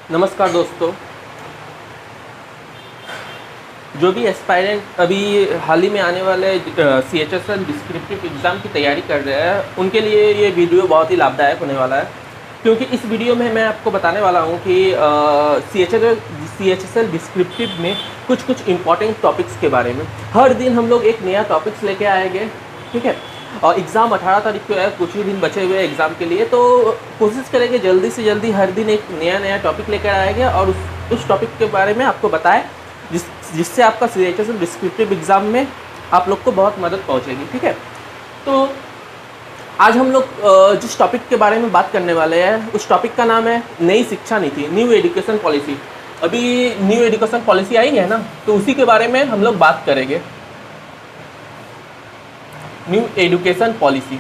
नमस्कार दोस्तों। जो भी एस्पायरेंट अभी हाल ही में आने वाले CHSL डिस्क्रिप्टिव एग्ज़ाम की तैयारी कर रहे हैं, उनके लिए ये वीडियो बहुत ही लाभदायक होने वाला है, क्योंकि इस वीडियो में मैं आपको बताने वाला हूँ कि CHSL डिस्क्रिप्टिव में कुछ इंपॉर्टेंट टॉपिक्स के बारे में। हर दिन हम लोग एक नया टॉपिक्स लेके आएंगे, ठीक है। और एग्ज़ाम 18 तारीख को है, कुछ ही दिन बचे हुए एग्ज़ाम के लिए, तो कोशिश करेंगे जल्दी से जल्दी हर दिन एक नया टॉपिक लेकर आएंगे और उस टॉपिक के बारे में आपको बताएं, जिससे आपका CHSL डिस्क्रिप्टिव एग्ज़ाम में आप लोग को बहुत मदद पहुंचेगी, ठीक है। तो आज हम लोग जिस टॉपिक के बारे में बात करने वाले हैं, उस टॉपिक का नाम है नई शिक्षा नीति, न्यू एजुकेशन पॉलिसी। अभी न्यू एजुकेशन पॉलिसी आई है ना, तो उसी के बारे में हम लोग बात करेंगे। न्यू एजुकेशन पॉलिसी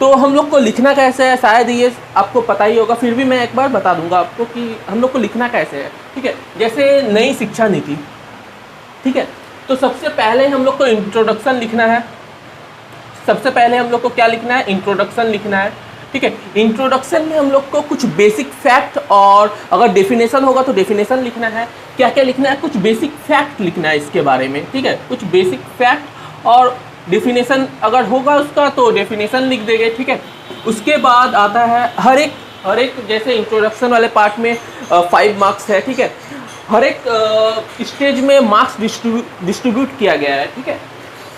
तो हम लोग को लिखना कैसे है, शायद ये आपको पता ही होगा, फिर भी मैं एक बार बता दूंगा आपको कि हम लोग को लिखना कैसे है, ठीक है। जैसे नई शिक्षा नीति, ठीक है, तो सबसे पहले हम लोग को इंट्रोडक्शन लिखना है। सबसे पहले हम लोग को क्या लिखना है? इंट्रोडक्शन लिखना है, ठीक है। इंट्रोडक्शन में हम लोग को कुछ बेसिक फैक्ट, और अगर डेफिनेशन होगा तो डेफिनेशन लिखना है। क्या क्या लिखना है? कुछ बेसिक फैक्ट लिखना है इसके बारे में, ठीक है। कुछ बेसिक फैक्ट और डेफिनेशन अगर होगा उसका तो डेफिनेशन लिख देंगे, ठीक है। उसके बाद आता है हर एक जैसे इंट्रोडक्शन वाले पार्ट में 5 मार्क्स है, ठीक है। हर एक स्टेज में मार्क्स डिस्ट्रीब्यूट किया गया है, ठीक है।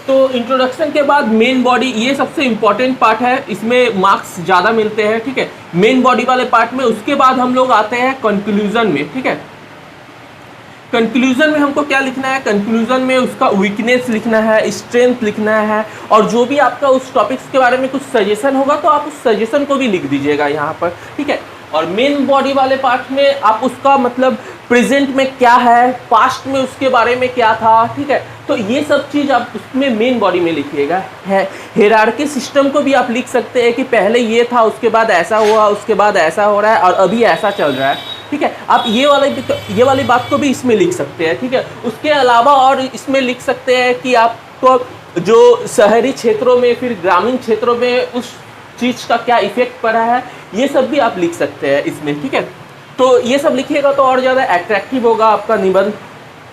तो इंट्रोडक्शन के बाद मेन बॉडी, ये सबसे इम्पॉर्टेंट पार्ट है, इसमें मार्क्स ज़्यादा मिलते हैं, ठीक है, मेन बॉडी वाले पार्ट में। उसके बाद हम लोग आते हैं कंक्लूजन में, ठीक है। कंक्लूजन में हमको क्या लिखना है? कंक्लूजन में उसका वीकनेस लिखना है, स्ट्रेंथ लिखना है, और जो भी आपका उस टॉपिक्स के बारे में कुछ सजेशन होगा तो आप उस सजेशन को भी लिख दीजिएगा यहाँ पर, ठीक है। और मेन बॉडी वाले पार्ट में आप उसका मतलब प्रेजेंट में क्या है, पास्ट में उसके बारे में क्या था, ठीक है। तो ये सब चीज़ आप उसमें मेन बॉडी में लिखिएगा। है हायरार्की सिस्टम को भी आप लिख सकते हैं कि पहले ये था, उसके बाद ऐसा हुआ, उसके बाद ऐसा हो रहा है और अभी ऐसा चल रहा है, ठीक है। आप ये वाली बात को भी इसमें लिख सकते हैं, ठीक है। उसके अलावा और इसमें लिख सकते हैं कि आपको जो शहरी क्षेत्रों में फिर ग्रामीण क्षेत्रों में उस चीज़ का क्या इफेक्ट पड़ा है, ये सब भी आप लिख सकते हैं इसमें, ठीक है। तो ये सब लिखिएगा तो और ज़्यादा अट्रैक्टिव होगा आपका निबंध।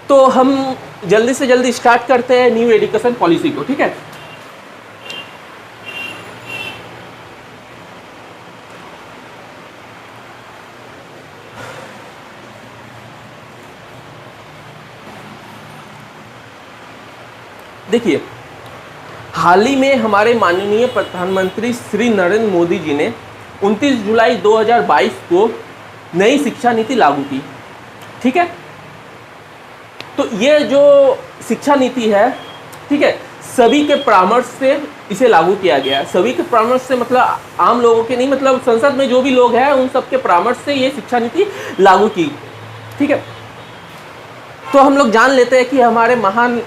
तो हम जल्दी से जल्दी स्टार्ट करते हैं न्यू एजुकेशन पॉलिसी को, ठीक है। देखिए, हाल ही में हमारे माननीय प्रधानमंत्री श्री नरेंद्र मोदी जी ने 29 जुलाई 2022 को नई शिक्षा नीति लागू की, ठीक है। तो ये जो शिक्षा नीति है, ठीक है, सभी के परामर्श से इसे लागू किया गया है। सभी के परामर्श से मतलब आम लोगों के नहीं, मतलब संसद में जो भी लोग हैं उन सबके परामर्श से ये शिक्षा नीति लागू की, ठीक है। तो हम लोग जान लेते हैं कि हमारे महान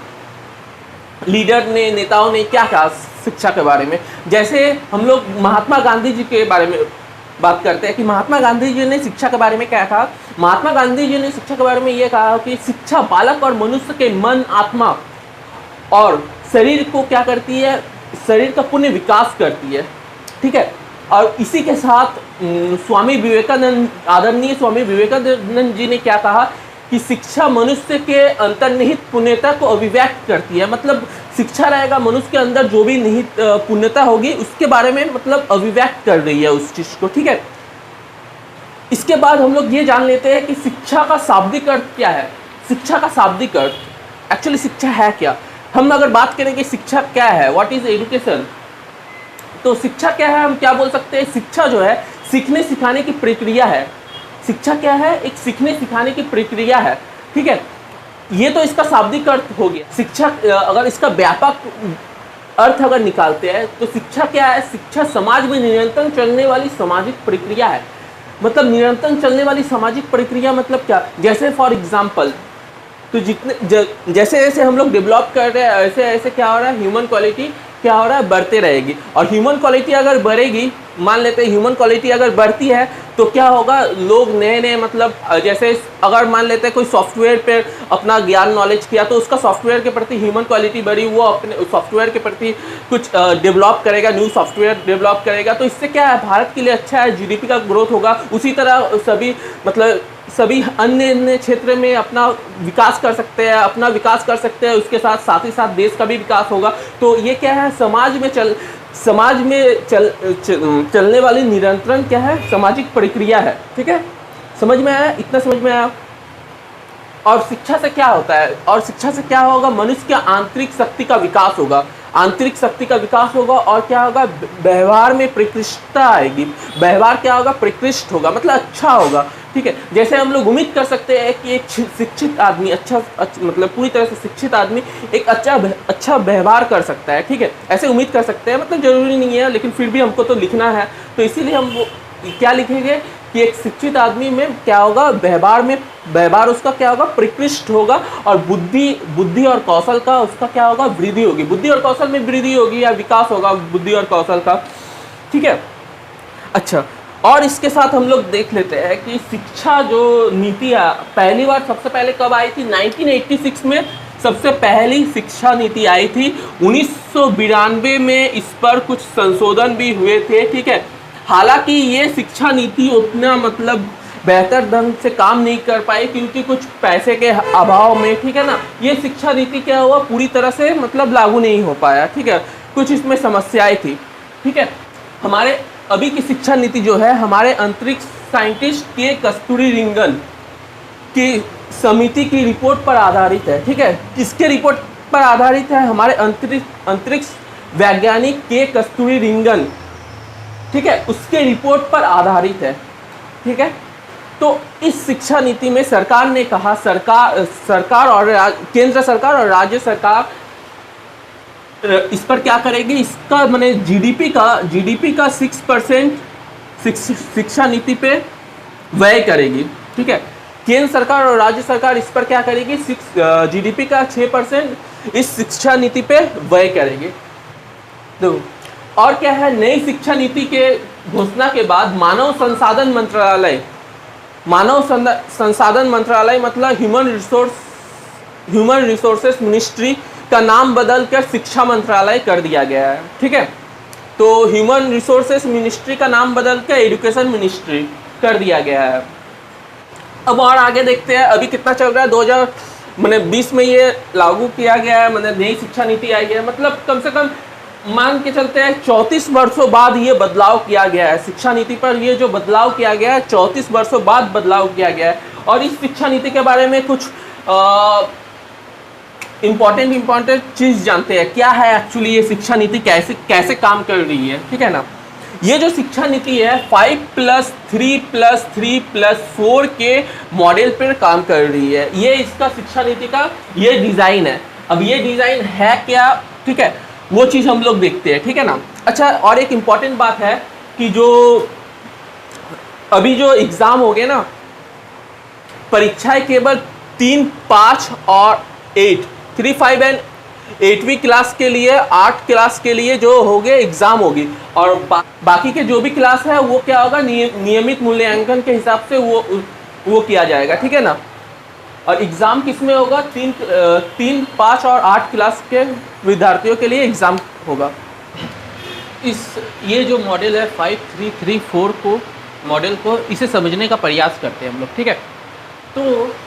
लीडर ने, नेताओं ने क्या कहा शिक्षा के बारे में। जैसे हम लोग महात्मा गांधी जी के बारे में बात करते हैं कि महात्मा गांधी जी ने शिक्षा के बारे में क्या कहा। महात्मा गांधी जी ने शिक्षा के बारे में ये कहा कि शिक्षा बालक और मनुष्य के मन, आत्मा और शरीर को क्या करती है? शरीर का पुण्य विकास करती है, ठीक है। और इसी के साथ स्वामी विवेकानंद, आदरणीय स्वामी विवेकानंद जी ने क्या कहा कि शिक्षा मनुष्य के अंतर्निहित पुण्यता को अभिव्यक्त करती है। मतलब शिक्षा रहेगा, मनुष्य के अंदर जो भी निहित पुण्यता होगी उसके बारे में मतलब अभिव्यक्त कर रही है उस चीज़ को, ठीक है। इसके बाद हम लोग ये जान लेते हैं कि शिक्षा का शाब्दिक अर्थ क्या है। शिक्षा का शाब्दिक अर्थ, एक्चुअली शिक्षा है क्या। हम अगर बात करें कि शिक्षा क्या है, व्हाट इज एजुकेशन, तो शिक्षा क्या है, हम क्या बोल सकते हैं? शिक्षा जो है सीखने सिखाने की प्रक्रिया है। शिक्षा क्या है? एक सीखने सिखाने की प्रक्रिया है, ठीक है। ये तो इसका शाब्दिक अर्थ हो गया। शिक्षा अगर इसका व्यापक अर्थ अगर निकालते हैं तो शिक्षा क्या है? शिक्षा समाज में निरंतर चलने वाली सामाजिक प्रक्रिया है। मतलब निरंतर चलने वाली सामाजिक प्रक्रिया मतलब क्या? जैसे फॉर एग्जाम्पल, तो जैसे जैसे हम लोग डेवलप कर रहे हैं, ऐसे ऐसे क्या हो रहा है, ह्यूमन क्वालिटी क्या हो रहा है, बढ़ते रहेगी। और ह्यूमन क्वालिटी अगर बढ़ेगी, मान लेते हैं ह्यूमन क्वालिटी अगर बढ़ती है तो क्या होगा, लोग नए नए मतलब जैसे अगर मान लेते हैं कोई सॉफ्टवेयर पे अपना ज्ञान नॉलेज किया तो उसका सॉफ्टवेयर के प्रति ह्यूमन क्वालिटी बढ़ी, वो अपने सॉफ्टवेयर के प्रति कुछ डेवलप करेगा, न्यू सॉफ्टवेयर डेवलप करेगा, तो इससे क्या है, भारत के लिए अच्छा है, जीडीपी का ग्रोथ होगा। उसी तरह सभी अन्य अन्य क्षेत्र में अपना विकास कर सकते हैं, उसके साथ साथ ही साथ देश का भी विकास होगा। तो ये क्या है, चलने वाली निरंतरण क्या है, सामाजिक प्रक्रिया है। ठीक है, समझ में आया, इतना समझ में आया। और शिक्षा से क्या होता है, और शिक्षा से क्या होगा, मनुष्य की आंतरिक शक्ति का विकास होगा, और क्या होगा, व्यवहार में प्रकृष्टता आएगी। व्यवहार क्या होगा, प्रकृष्ट होगा, मतलब अच्छा होगा। ठीक है, जैसे हम लोग उम्मीद कर सकते हैं कि एक शिक्षित आदमी मतलब पूरी तरह से शिक्षित आदमी एक अच्छा व्यवहार कर सकता है। ठीक है, ऐसे उम्मीद कर सकते हैं, मतलब जरूरी नहीं है, लेकिन फिर भी हमको तो लिखना है, तो इसीलिए हम वो क्या लिखेंगे कि एक शिक्षित आदमी में क्या होगा, व्यवहार उसका क्या होगा, प्रकृष्ट होगा, और बुद्धि और कौशल का उसका क्या होगा, वृद्धि होगी। बुद्धि और कौशल में वृद्धि होगी या विकास होगा बुद्धि और कौशल का। ठीक है, अच्छा, और इसके साथ हम लोग देख लेते हैं कि शिक्षा जो नीति पहली बार सबसे पहले कब आई थी, 1986 में सबसे पहली शिक्षा नीति आई थी। 1992 में इस पर कुछ संशोधन भी हुए थे। ठीक है, हालांकि ये शिक्षा नीति उतना मतलब बेहतर ढंग से काम नहीं कर पाई क्योंकि कुछ पैसे के अभाव में, ठीक है ना, ये शिक्षा नीति क्या हुआ, पूरी तरह से मतलब लागू नहीं हो पाया। ठीक है, कुछ इसमें समस्याएं थी। ठीक है, हमारे अभी की शिक्षा नीति जो है, हमारे अंतरिक्ष साइंटिस्ट के कस्तूरीरंगन की समिति की रिपोर्ट पर आधारित है। ठीक है, किसके रिपोर्ट पर आधारित है, हमारे अंतरिक्ष वैज्ञानिक के कस्तूरीरंगन, ठीक है, उसके रिपोर्ट पर आधारित है। ठीक है, तो इस शिक्षा नीति में सरकार ने कहा, सरकार और केंद्र सरकार और राज्य सरकार इस पर क्या करेगी, इसका मैंने जीडीपी का 6% शिक्षा नीति पे व्यय करेगी। ठीक है, केंद्र सरकार और राज्य सरकार इस पर क्या करेगी, जीडीपी का 6% इस शिक्षा नीति पे व्यय करेगी। तो और क्या है, नई शिक्षा नीति के घोषणा के बाद मानव संसाधन मंत्रालय मतलब ह्यूमन रिसोर्सेस मिनिस्ट्री का नाम बदलकर शिक्षा मंत्रालय कर दिया गया है। ठीक है, तो ह्यूमन रिसोर्सेस मिनिस्ट्री का नाम बदलकर एजुकेशन मिनिस्ट्री कर दिया गया है। अब और आगे देखते हैं, अभी कितना चल रहा है, 2020 में ये लागू किया गया है, मतलब नई शिक्षा नीति आई है, मतलब कम से कम मान के चलते हैं 34 वर्षों बाद ये बदलाव किया गया है शिक्षा नीति पर। ये जो बदलाव किया गया है 34 वर्षों बाद बदलाव किया गया है। और इस शिक्षा नीति के बारे में कुछ इम्पॉर्टेंट चीज़ जानते हैं, क्या है एक्चुअली ये शिक्षा नीति, कैसे काम कर रही है। ठीक है ना, ये जो शिक्षा नीति है 5+3+3+4 के मॉडल पर काम कर रही है। ये इसका शिक्षा नीति का ये डिज़ाइन है। अब ये डिज़ाइन है क्या, ठीक है, वो चीज़ हम लोग देखते हैं। ठीक है ना, अच्छा, और एक इम्पॉर्टेंट बात है कि जो अभी जो एग्ज़ाम हो गए ना, परीक्षाएं केवल 3, 5 और 8, 3, 5 एंड 8वीं क्लास के लिए, 8 क्लास के लिए जो हो गए एग्ज़ाम होगी, और बाकी के जो भी क्लास है वो क्या होगा, नियमित मूल्यांकन के हिसाब से वो किया जाएगा। ठीक है ना, और एग्ज़ाम किस में होगा, 3, 5 और 8 क्लास के विद्यार्थियों के लिए एग्ज़ाम होगा। ये जो मॉडल है 5-3-3-4 मॉडल को इसे समझने का प्रयास करते हैं हम लोग। ठीक है, तो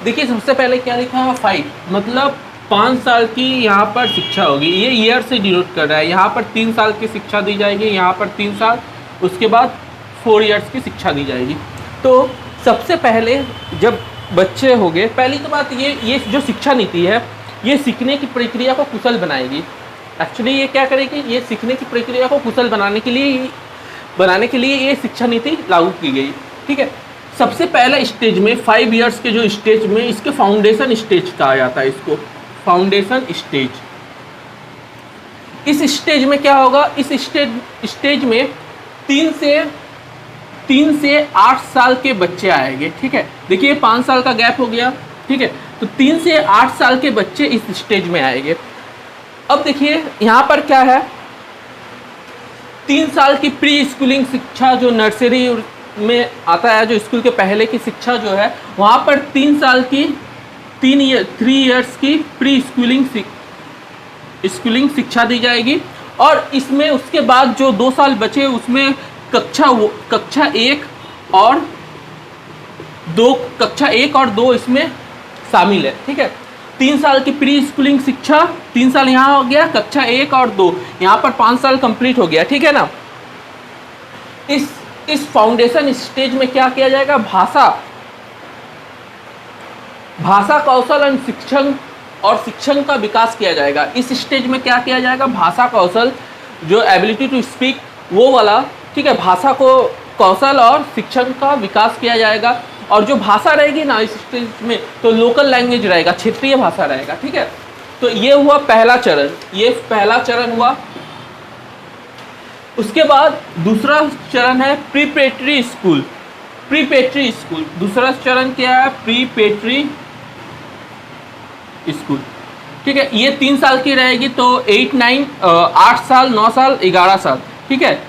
देखिए सबसे पहले क्या लिखा है, 5 मतलब 5 साल की यहाँ पर शिक्षा होगी, ये ईयर से डिनोट कर रहा है। यहाँ पर 3 साल की शिक्षा दी जाएगी, यहाँ पर 3 साल, उसके बाद 4 ईयर्स की शिक्षा दी जाएगी। तो सबसे पहले जब बच्चे हो गए, पहली तो बात ये जो शिक्षा नीति है ये सीखने की प्रक्रिया को कुशल बनाएगी। एक्चुअली ये क्या करेगी, ये सीखने की प्रक्रिया को कुशल बनाने के लिए ये शिक्षा नीति लागू की गई। ठीक है, सबसे पहला स्टेज में 5 इयर्स के जो स्टेज में इसके फाउंडेशन स्टेज कहा जाता है, इसको फाउंडेशन स्टेज। इस स्टेज में क्या होगा, इस स्टेज में 3 से 8 साल के बच्चे आएंगे। ठीक है, देखिए 5 साल का गैप हो गया। ठीक है, तो 3 से 8 साल के बच्चे इस स्टेज में आएंगे। अब देखिए यहाँ पर क्या है, 3 साल की प्री स्कूलिंग शिक्षा जो नर्सरी में आता है, जो स्कूल के पहले की शिक्षा जो है, वहाँ पर 3 साल की 3 ईयर्स की प्री स्कूलिंग शिक्षा दी जाएगी। और इसमें उसके बाद जो 2 साल बचे उसमें कक्षा 1 और 2 इसमें शामिल है। ठीक है, 3 साल की प्री स्कूलिंग शिक्षा, 3 साल यहाँ हो गया, कक्षा 1 और 2 यहाँ पर 5 साल कंप्लीट हो गया। ठीक है ना। इस फाउंडेशन स्टेज में क्या किया जाएगा, भाषा कौशल और शिक्षण का विकास किया जाएगा। इस स्टेज में क्या किया जाएगा, भाषा कौशल, जो एबिलिटी टू स्पीक वो वाला, ठीक है, भाषा को कौशल और शिक्षण का विकास किया जाएगा। और जो भाषा रहेगी ना इस स्टेज में, तो लोकल लैंग्वेज रहेगा, क्षेत्रीय भाषा रहेगा। ठीक है, तो ये हुआ पहला चरण, ये पहला चरण हुआ। उसके बाद दूसरा चरण है प्रीपेटरी स्कूल। दूसरा चरण क्या है, प्रीपेटरी स्कूल। ठीक है, ये 3 साल की रहेगी, तो 8 साल, 9 साल, 11 साल। ठीक है,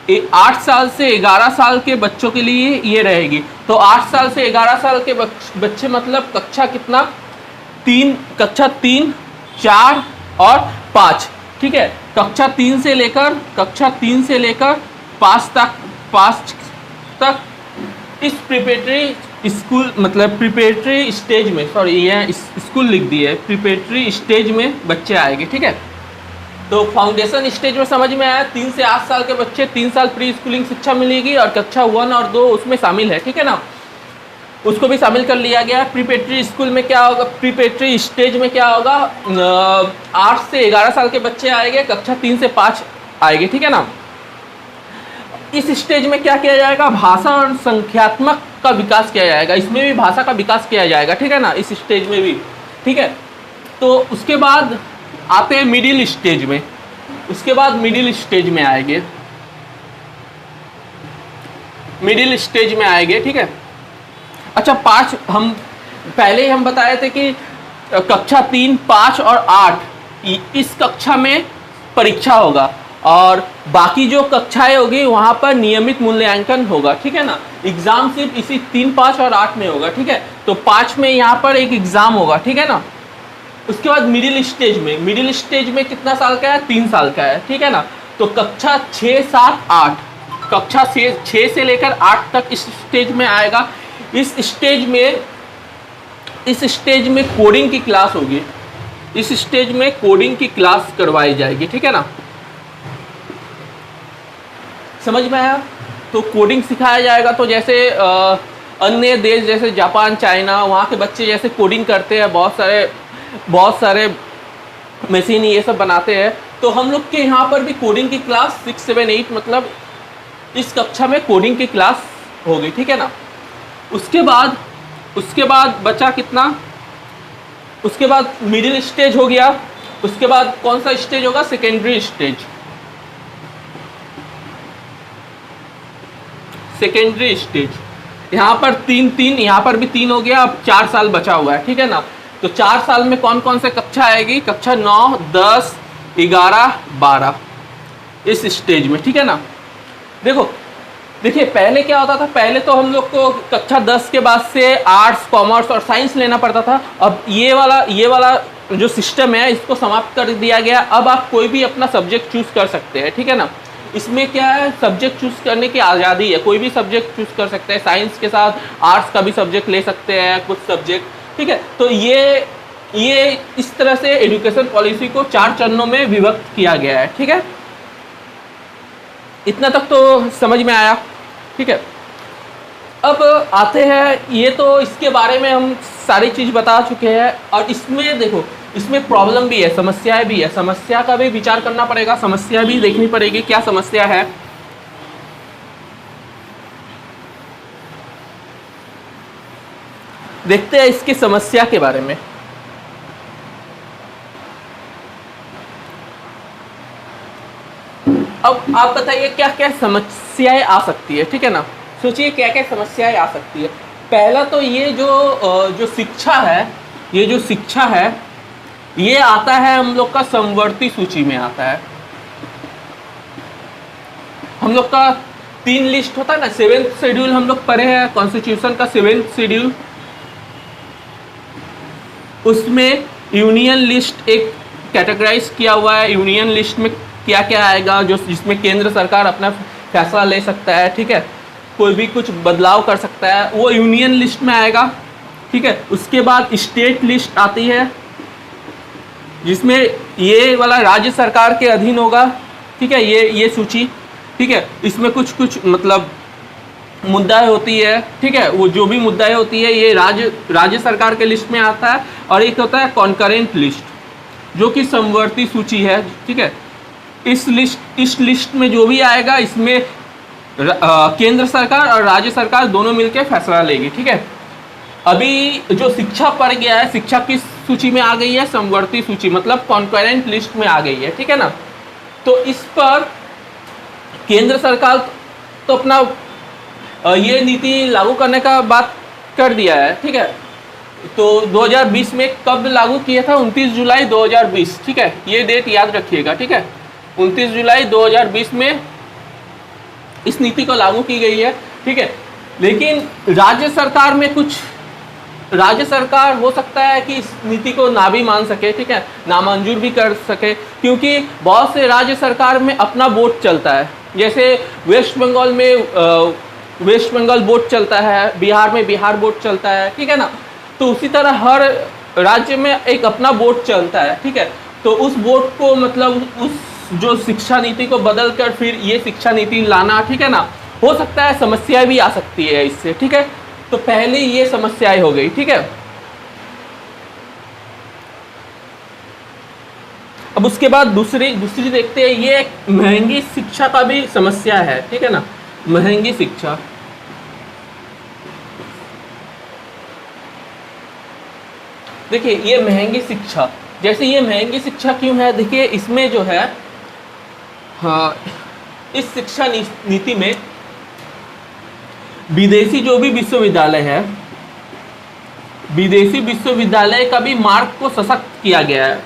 8 साल से 11 साल के बच्चों के लिए ये रहेगी। तो 8 साल से 11 साल के बच्चे मतलब कक्षा कितना, 3, 4 और 5। ठीक है, कक्षा 3 से लेकर 5 तक इस प्रीपेटरी स्कूल मतलब प्रीपेटरी स्टेज में, सॉरी ये स्कूल लिख दी है, प्रीपेटरी स्टेज में बच्चे आएंगे। ठीक है, तो फाउंडेशन स्टेज में समझ में आया, 3 से 8 साल के बच्चे 3 साल प्री स्कूलिंग शिक्षा मिलेगी और कक्षा 1 और 2 उसमें शामिल है। ठीक है ना, उसको भी शामिल कर लिया गया। प्रीपेटरी स्कूल में क्या होगा, प्रीपेटरी स्टेज में क्या होगा, 8 से 11 साल के बच्चे आएंगे, कक्षा 3 से 5 आएंगे। ठीक है ना। इस स्टेज में क्या किया जाएगा, भाषा और संख्यात्मक का विकास किया जाएगा, इसमें भी भाषा का विकास किया जाएगा। ठीक है ना, इस स्टेज में भी। ठीक है, तो उसके बाद आते हैं मिडिल स्टेज में। उसके बाद मिडिल स्टेज में आएंगे, ठीक है। अच्छा, 5 हम पहले ही हम बताए थे कि कक्षा 3, 5 और 8 इस कक्षा में परीक्षा होगा और बाकी जो कक्षाएं होगी वहाँ पर नियमित मूल्यांकन होगा। ठीक है ना, एग्जाम सिर्फ इसी 3, 5 और 8 में होगा। ठीक है, तो 5 में यहाँ पर एक एग्जाम होगा। ठीक है ना। उसके बाद मिडिल स्टेज में कितना साल का है, 3 साल का है। ठीक है ना, तो कक्षा 6, 7, 8, कक्षा 6 से लेकर 8 तक इस स्टेज में आएगा। इस स्टेज में कोडिंग की क्लास होगी, इस स्टेज में कोडिंग की क्लास करवाई जाएगी। ठीक है ना, समझ में आया। तो कोडिंग सिखाया जाएगा, तो जैसे अन्य देश जैसे जापान, चाइना, वहाँ के बच्चे जैसे कोडिंग करते हैं, बहुत सारे मशीन ये सब बनाते हैं, तो हम लोग के यहाँ पर भी कोडिंग की क्लास 6, 7, 8 मतलब इस कक्षा में कोडिंग की क्लास होगी। ठीक है ना। उसके बाद बचा कितना, उसके बाद मिडिल स्टेज हो गया। उसके बाद कौन सा स्टेज होगा, सेकेंडरी स्टेज। यहाँ पर 3, यहाँ पर भी 3 हो गया, अब 4 साल बचा हुआ है। ठीक है ना, तो 4 साल में कौन कौन से कक्षा आएगी, कक्षा 9, 10, 11, 12 इस स्टेज में। ठीक है ना। देखिए पहले क्या होता था, पहले तो हम लोग को कक्षा 10 के बाद से आर्ट्स, कॉमर्स और साइंस लेना पड़ता था। अब ये वाला जो सिस्टम है इसको समाप्त कर दिया गया। अब आप कोई भी अपना सब्जेक्ट चूज कर सकते हैं। ठीक है ना, इसमें क्या है, सब्जेक्ट चूज करने की आज़ादी है, कोई भी सब्जेक्ट चूज कर सकते हैं। साइंस के साथ आर्ट्स का भी सब्जेक्ट ले सकते हैं, कुछ सब्जेक्ट। ठीक है, तो ये इस तरह से एजुकेशन पॉलिसी को 4 चरणों में विभक्त किया गया है। ठीक है, इतना तक तो समझ में आया। ठीक है, अब आते हैं, ये तो इसके बारे में हम सारी चीज़ बता चुके हैं। और इसमें देखो, इसमें प्रॉब्लम भी है, समस्याएं भी है, समस्या का भी विचार करना पड़ेगा, समस्या भी देखनी पड़ेगी, क्या समस्या है। देखते हैं इसकी समस्या के बारे में। अब आप बताइए क्या क्या समस्याएं आ सकती है। ठीक है ना, सोचिए क्या क्या समस्याएं आ सकती है। पहला तो ये जो शिक्षा है, ये आता है हम लोग का समवर्ती सूची में आता है। हम लोग का 3 लिस्ट होता है ना, 7th शेड्यूल हम लोग पढ़े हैं कॉन्स्टिट्यूशन का, 7th शेड्यूल। उसमें यूनियन लिस्ट एक कैटेगराइज किया हुआ है। यूनियन लिस्ट में क्या क्या आएगा, जो जिसमें केंद्र सरकार अपना फैसला ले सकता है, ठीक है, कोई भी कुछ बदलाव कर सकता है, वो यूनियन लिस्ट में आएगा, ठीक है। उसके बाद स्टेट लिस्ट आती है, जिसमें ये वाला राज्य सरकार के अधीन होगा, ठीक है, ये सूची, ठीक है। इसमें कुछ मतलब मुद्दाएं होती है, ठीक है, वो जो भी मुद्दाएं होती है ये राज्य सरकार के लिस्ट में आता है। और एक होता है कॉन्करेंट लिस्ट, जो कि समवर्ती सूची है, ठीक है। इस लिस्ट में जो भी आएगा, इसमें केंद्र सरकार और राज्य सरकार दोनों मिलकर फैसला लेगी, ठीक है। अभी जो शिक्षा पड़ गया है, शिक्षा किस सूची में आ गई है, समवर्ती सूची, मतलब कॉन्करेंट लिस्ट में आ गई है, ठीक है ना। तो इस पर केंद्र सरकार तो अपना ये नीति लागू करने का बात कर दिया है, ठीक है। तो 2020 में कब लागू किया था, 29 जुलाई 2020, ठीक है, ये डेट याद रखिएगा, ठीक है। 29 जुलाई 2020 में इस नीति को लागू की गई है, ठीक है। लेकिन राज्य सरकार में कुछ, राज्य सरकार हो सकता है कि इस नीति को ना भी मान सके, ठीक है, नामंजूर भी कर सके, क्योंकि बहुत से राज्य सरकार में अपना बोर्ड चलता है। जैसे वेस्ट बंगाल में वेस्ट बंगाल बोर्ड चलता है, बिहार में बिहार बोर्ड चलता है, ठीक है ना। तो उसी तरह हर राज्य में एक अपना बोर्ड चलता है, ठीक है। तो उस बोर्ड को मतलब उस जो शिक्षा नीति को बदल कर फिर ये शिक्षा नीति लाना, ठीक है ना, हो सकता है समस्याएं भी आ सकती है इससे, ठीक है। तो पहले ये समस्याएं हो गई, ठीक है। अब उसके बाद दूसरी देखते हैं, ये महंगी शिक्षा का भी समस्या है, ठीक है ना, महंगी शिक्षा। देखिए ये महंगी शिक्षा, जैसे ये महंगी शिक्षा क्यों है, देखिए इसमें जो है, हाँ, इस शिक्षा नीति में विदेशी जो भी विश्वविद्यालय है, विदेशी विश्वविद्यालय का भी मार्ग को सशक्त किया गया है।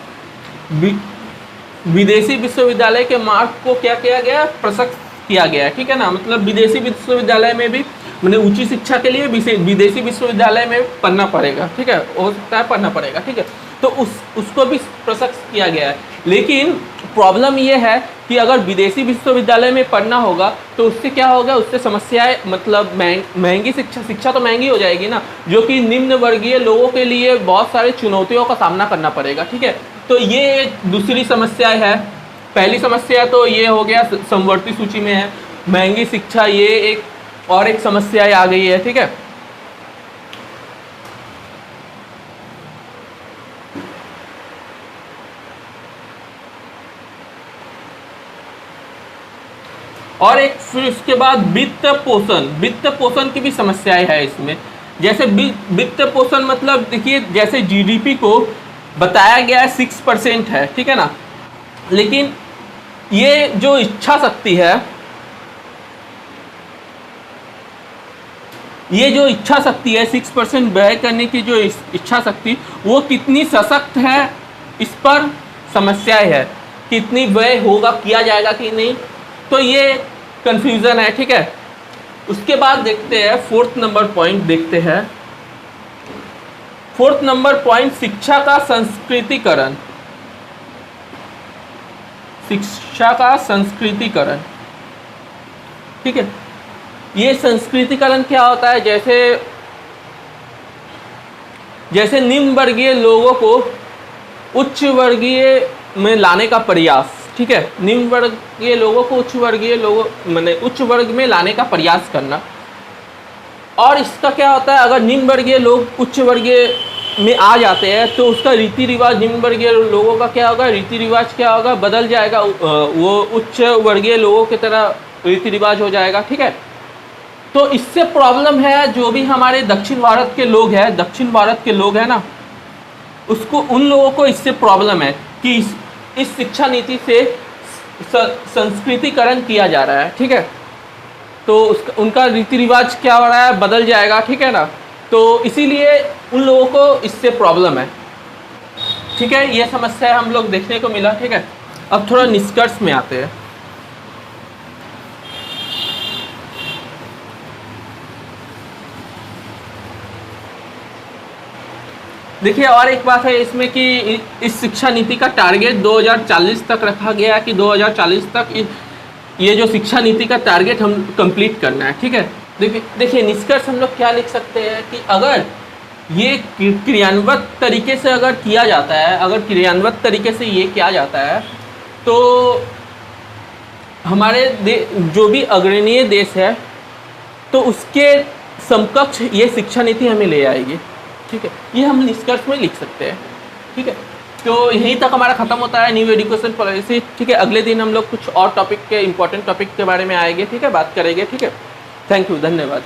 विदेशी विश्वविद्यालय के मार्ग को क्या किया गया, प्रसक्त किया गया है, ठीक है ना। मतलब विदेशी विश्वविद्यालय में भी मैंने उच्च शिक्षा के लिए विदेशी विश्वविद्यालय में पढ़ना पड़ेगा, ठीक है, हो सकता है पढ़ना पड़ेगा, ठीक है। तो उसको भी प्रसक्त किया गया है। लेकिन प्रॉब्लम ये है कि अगर विदेशी विश्वविद्यालय में पढ़ना होगा तो उससे क्या होगा, उससे समस्याएं, मतलब महंगी शिक्षा तो महंगी हो जाएगी ना, जो कि निम्न वर्गीय लोगों के लिए बहुत सारी चुनौतियों का सामना करना पड़ेगा, ठीक है। तो ये दूसरी समस्या है। पहली समस्या तो ये हो गया, समवर्ती सूची में है महंगी शिक्षा, ये एक और एक समस्या आ गई है, ठीक है। और एक फिर उसके बाद वित्त पोषण की भी समस्याएं है इसमें। जैसे वित्त पोषण मतलब देखिए, जैसे जीडीपी को बताया गया है 6% है, ठीक है ना। लेकिन ये जो इच्छा शक्ति है, ये जो इच्छा शक्ति है 6% व्यय करने की जो इच्छा शक्ति, वो कितनी सशक्त है, इस पर समस्याएं है। कितनी व्यय होगा, किया जाएगा कि नहीं, तो ये कंफ्यूजन है, ठीक है। उसके बाद देखते हैं 4th नंबर पॉइंट देखते हैं। 4th नंबर पॉइंट, शिक्षा का संस्कृतिकरण। शिक्षा का संस्कृतिकरण, ठीक है। ये संस्कृतिकरण क्या होता है, जैसे निम्न वर्गीय लोगों को उच्च वर्गीय में लाने का प्रयास, ठीक है। निम्न वर्गीय लोगों को उच्च वर्ग में लाने का प्रयास करना। और इसका क्या होता है, अगर निम्न वर्गीय लोग उच्च वर्गीय में आ जाते हैं तो उसका रीति रिवाज, निम्न वर्गीय लोगों का क्या होगा, रीति रिवाज क्या होगा, बदल जाएगा, वो उच्च वर्गीय लोगों की तरह रीति रिवाज हो जाएगा, ठीक है। तो इससे प्रॉब्लम है, जो भी हमारे दक्षिण भारत के लोग हैं ना, उसको, उन लोगों को इससे प्रॉब्लम है कि इस शिक्षा नीति से संस्कृतिकरण किया जा रहा है, ठीक है। तो उनका रीति रिवाज क्या हो रहा है, बदल जाएगा, ठीक है ना। तो इसीलिए उन लोगों को इससे प्रॉब्लम है, ठीक है। ये समस्या हम लोग देखने को मिला, ठीक है। अब थोड़ा निष्कर्ष में आते हैं। देखिए और एक बात है इसमें कि इस शिक्षा नीति का टारगेट 2040 तक रखा गया है कि 2040 तक ये जो शिक्षा नीति का टारगेट हम कंप्लीट करना है, ठीक है। देखिए निष्कर्ष हम लोग क्या लिख सकते हैं कि अगर ये क्रियान्वित तरीके से अगर किया जाता है, अगर क्रियान्वित तरीके से ये किया जाता है तो हमारे जो भी अग्रणीय देश है तो उसके समकक्ष ये शिक्षा नीति हमें ले आएगी, ठीक है। ये हम निष्कर्ष में लिख सकते हैं, ठीक है। तो यहीं तक हमारा ख़त्म होता है न्यू एजुकेशन पॉलिसी, ठीक है। अगले दिन हम लोग कुछ और टॉपिक के इंपॉर्टेंट टॉपिक के बारे में आएंगे, ठीक है, बात करेंगे, ठीक है। थैंक यू, धन्यवाद।